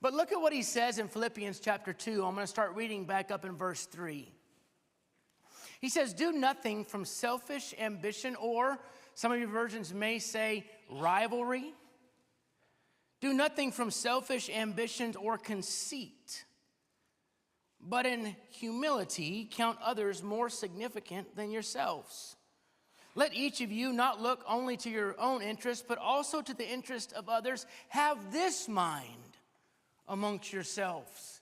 But look at what he says in Philippians chapter 2. I'm going to start reading back up in verse 3. He says, do nothing from selfish ambition, or some of your versions may say rivalry. Do nothing from selfish ambitions or conceit, but in humility count others more significant than yourselves. Let each of you not look only to your own interest, but also to the interest of others. Have this mind amongst yourselves,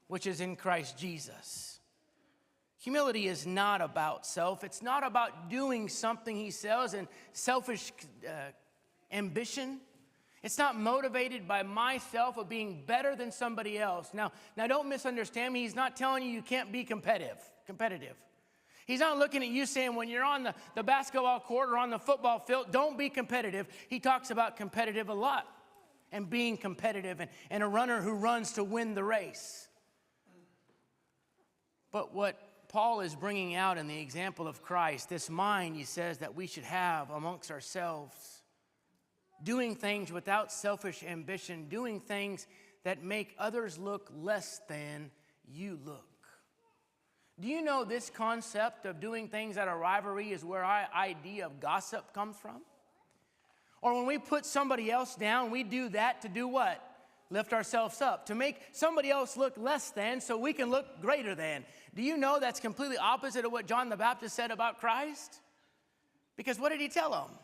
which is in Christ Jesus. Humility is not about self. It's not about doing something, he says, and selfish ambition. It's not motivated by myself of being better than somebody else. Now don't misunderstand me. He's not telling you can't be competitive. He's not looking at you saying when you're on the basketball court or on the football field, don't be competitive. He talks about competitive a lot and being competitive and a runner who runs to win the race. But what Paul is bringing out in the example of Christ, this mind, he says, that we should have amongst ourselves, doing things without selfish ambition, doing things that make others look less than you look. Do you know this concept of doing things out of rivalry is where our idea of gossip comes from? Or when we put somebody else down, we do that to do what? Lift ourselves up, to make somebody else look less than so we can look greater than. Do you know that's completely opposite of what John the Baptist said about Christ? Because what did he tell them?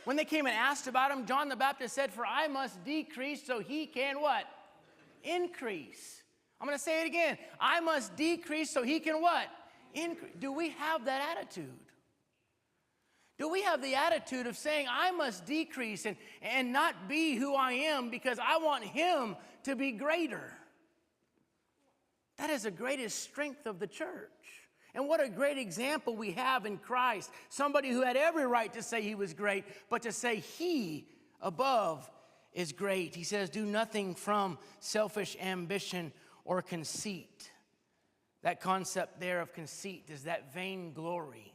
When they came and asked about him, John the Baptist said, for I must decrease so he can what? Increase. I'm going to say it again. I must decrease so he can what? Increase. Do we have that attitude? Do we have the attitude of saying, I must decrease and not be who I am because I want him to be greater? That is the greatest strength of the church. And what a great example we have in Christ. Somebody who had every right to say he was great, but to say he above is great. He says, do nothing from selfish ambition or conceit. That concept there of conceit is that vainglory.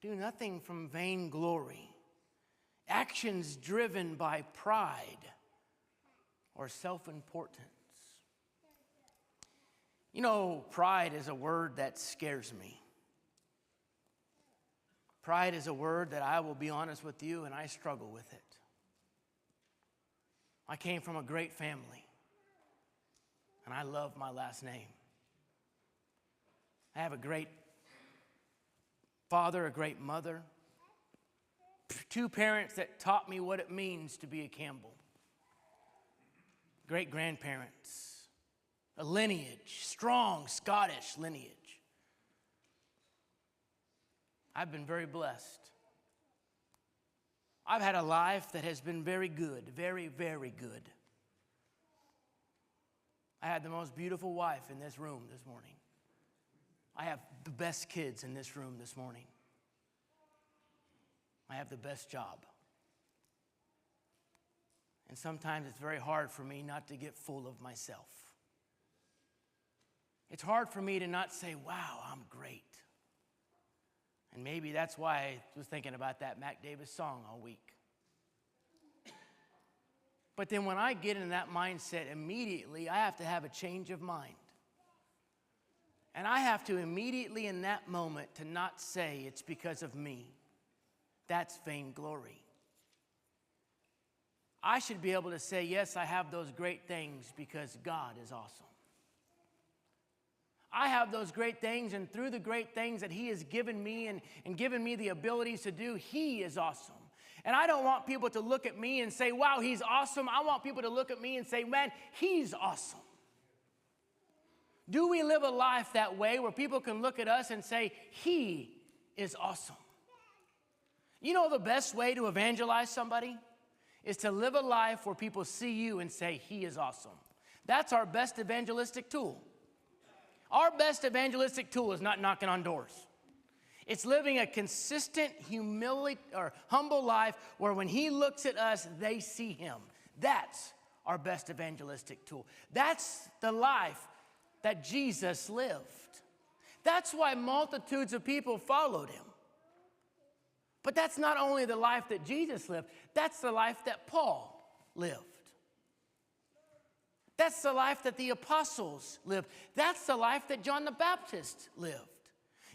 Do nothing from vainglory. Actions driven by pride or self-importance. You know, pride is a word that scares me. Pride is a word that I will be honest with you, and I struggle with it. I came from a great family, and I love my last name. I have a great father, a great mother, two parents that taught me what it means to be a Campbell, great grandparents, a lineage, strong Scottish lineage. I've been very blessed. I've had a life that has been very good, very, very good. I had the most beautiful wife in this room this morning. I have the best kids in this room this morning. I have the best job. And sometimes it's very hard for me not to get full of myself. It's hard for me to not say, wow, I'm great. And maybe that's why I was thinking about that Mac Davis song all week. But then when I get in that mindset, immediately I have to have a change of mind. And I have to immediately in that moment to not say it's because of me. That's vainglory. I should be able to say, yes, I have those great things because God is awesome. I have those great things, and through the great things that he has given me and given me the abilities to do, he is awesome. And I don't want people to look at me and say, wow, he's awesome. I want people to look at me and say, man, he's awesome. Do we live a life that way where people can look at us and say, he is awesome? You know the best way to evangelize somebody is to live a life where people see you and say, he is awesome. That's our best evangelistic tool. Our best evangelistic tool is not knocking on doors. It's living a consistent humble life where when he looks at us, they see him. That's our best evangelistic tool. That's the life that Jesus lived. That's why multitudes of people followed him. But that's not only the life that Jesus lived, that's the life that Paul lived. That's the life that the apostles lived. That's the life that John the Baptist lived.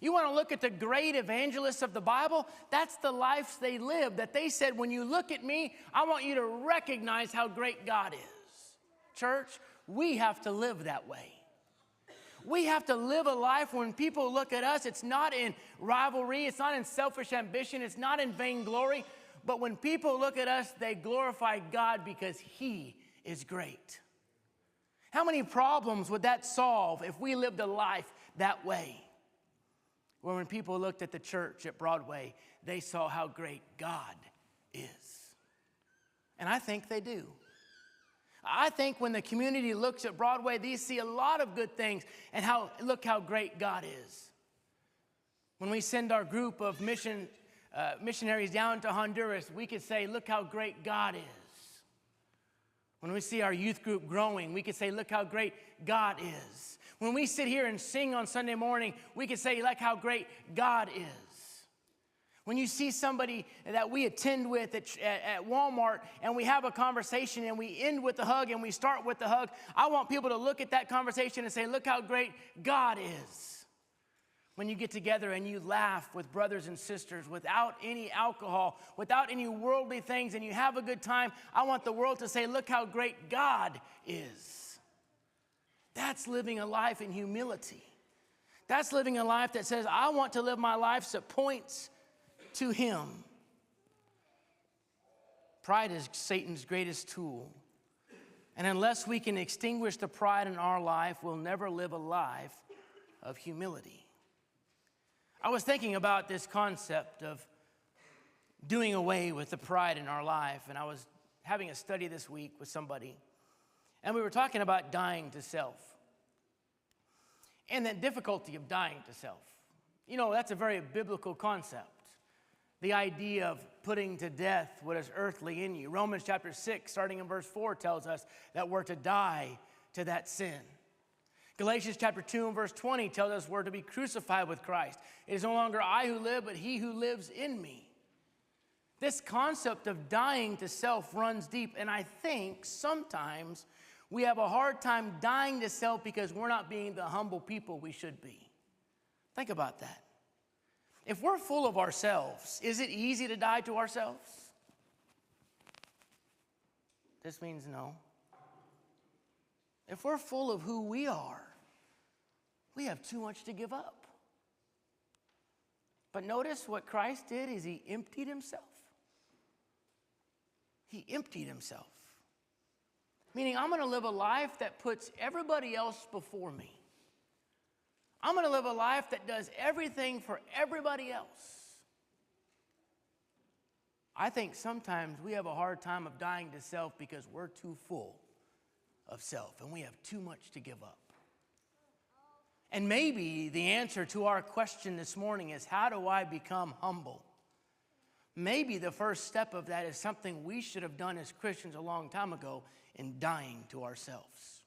You want to look at the great evangelists of the Bible? That's the lives they lived, that they said, when you look at me, I want you to recognize how great God is. Church, we have to live that way. We have to live a life when people look at us, it's not in rivalry, it's not in selfish ambition, it's not in vainglory, but when people look at us, they glorify God because He is great. How many problems would that solve if we lived a life that way? Where when people looked at the church at Broadway, they saw how great God is. And I think they do. I think when the community looks at Broadway, they see a lot of good things and look how great God is. When we send our group of missionaries down to Honduras, we could say, look how great God is. When we see our youth group growing, we could say, look how great God is. When we sit here and sing on Sunday morning, we could say, look how great God is. When you see somebody that we attend with at Walmart and we have a conversation and we end with a hug and we start with the hug, I want people to look at that conversation and say, look how great God is. When you get together and you laugh with brothers and sisters without any alcohol, without any worldly things, and you have a good time, I want the world to say, look how great God is. That's living a life in humility. That's living a life that says, I want to live my life that points to Him. Pride is Satan's greatest tool. And unless we can extinguish the pride in our life, we'll never live a life of humility. I was thinking about this concept of doing away with the pride in our life, and I was having a study this week with somebody, and we were talking about dying to self and the difficulty of dying to self. You know, that's a very biblical concept. The idea of putting to death what is earthly in you. Romans chapter 6, starting in verse 4, tells us that we're to die to that sin. Galatians chapter 2 and verse 20 tells us we're to be crucified with Christ. It is no longer I who live, but He who lives in me. This concept of dying to self runs deep, and I think sometimes we have a hard time dying to self because we're not being the humble people we should be. Think about that. If we're full of ourselves, is it easy to die to ourselves? This means no. If we're full of who we are, we have too much to give up. But notice what Christ did is He emptied Himself. He emptied Himself. Meaning, I'm going to live a life that puts everybody else before me. I'm going to live a life that does everything for everybody else. I think sometimes we have a hard time of dying to self because we're too full of self and we have too much to give up. And maybe the answer to our question this morning is, how do I become humble? Maybe the first step of that is something we should have done as Christians a long time ago in dying to ourselves.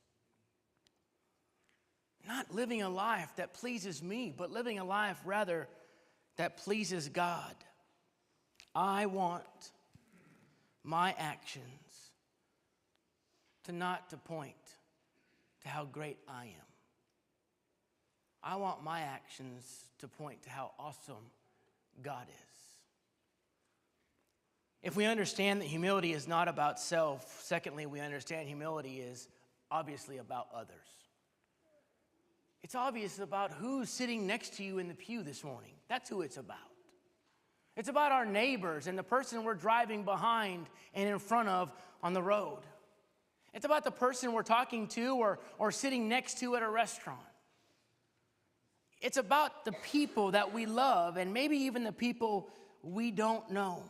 Not living a life that pleases me, but living a life rather that pleases God. I want my actions to point to how great I am. I want my actions to point to how awesome God is. If we understand that humility is not about self, secondly, we understand humility is obviously about others. It's obvious about who's sitting next to you in the pew this morning. That's who it's about. It's about our neighbors and the person we're driving behind and in front of on the road. It's about the person we're talking to or sitting next to at a restaurant. It's about the people that we love and maybe even the people we don't know.